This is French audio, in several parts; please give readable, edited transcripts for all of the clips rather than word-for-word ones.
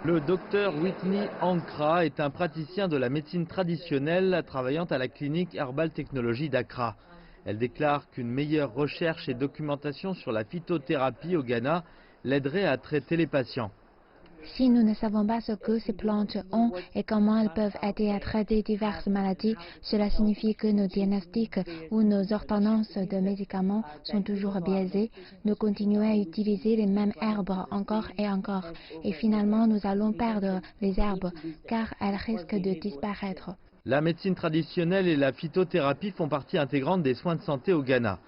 Le docteur Whitney Ankra est un praticien de la médecine traditionnelle travaillant à la clinique Herbal Technology d'Accra. Elle déclare qu'une meilleure recherche et documentation sur la phytothérapie au Ghana l'aiderait à traiter les patients. Si nous ne savons pas ce que ces plantes ont et comment elles peuvent aider à traiter diverses maladies, cela signifie que nos diagnostics ou nos ordonnances de médicaments sont toujours biaisés. Nous continuons à utiliser les mêmes herbes encore et encore. Et finalement, nous allons perdre les herbes car elles risquent de disparaître. La médecine traditionnelle et la phytothérapie font partie intégrante des soins de santé au Ghana.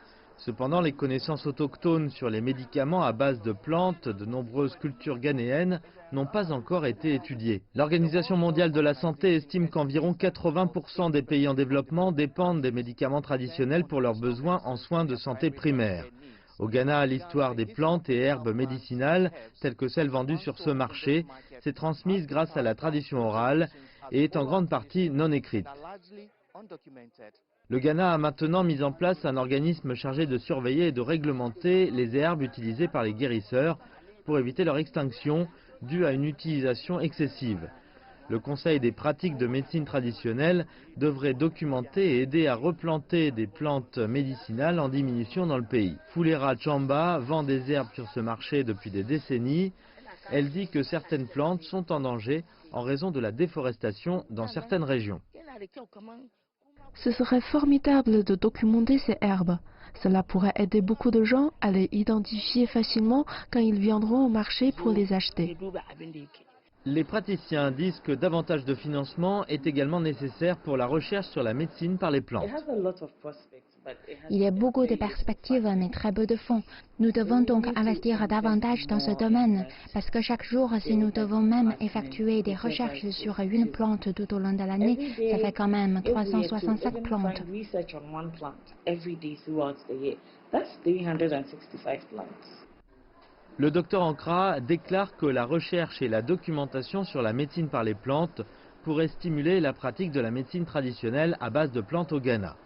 Cependant, les connaissances autochtones sur les médicaments à base de plantes de nombreuses cultures ghanéennes n'ont pas encore été étudiées. L'Organisation mondiale de la santé estime qu'environ 80% des pays en développement dépendent des médicaments traditionnels pour leurs besoins en soins de santé primaires. Au Ghana, l'histoire des plantes et herbes médicinales, telles que celles vendues sur ce marché, s'est transmise grâce à la tradition orale et est en grande partie non écrite. Le Ghana a maintenant mis en place un organisme chargé de surveiller et de réglementer les herbes utilisées par les guérisseurs pour éviter leur extinction due à une utilisation excessive. Le Conseil des pratiques de médecine traditionnelle devrait documenter et aider à replanter des plantes médicinales en diminution dans le pays. Fulera Chamba vend des herbes sur ce marché depuis des décennies. Elle dit que certaines plantes sont en danger en raison de la déforestation dans certaines régions. Ce serait formidable de documenter ces herbes. Cela pourrait aider beaucoup de gens à les identifier facilement quand ils viendront au marché pour les acheter. Les praticiens disent que davantage de financement est également nécessaire pour la recherche sur la médecine par les plantes. Il y a beaucoup de perspectives, mais très peu de fonds. Nous devons donc investir davantage dans ce domaine, parce que chaque jour, si nous devons même effectuer des recherches sur une plante tout au long de l'année, ça fait quand même 367 plantes. Le docteur Ankra déclare que la recherche et la documentation sur la médecine par les plantes pourraient stimuler la pratique de la médecine traditionnelle à base de plantes au Ghana.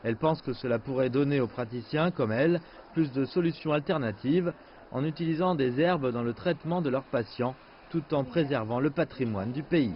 Elle pense que cela pourrait donner aux praticiens, comme elle, plus de solutions alternatives en utilisant des herbes dans le traitement de leurs patients, tout en préservant le patrimoine du pays.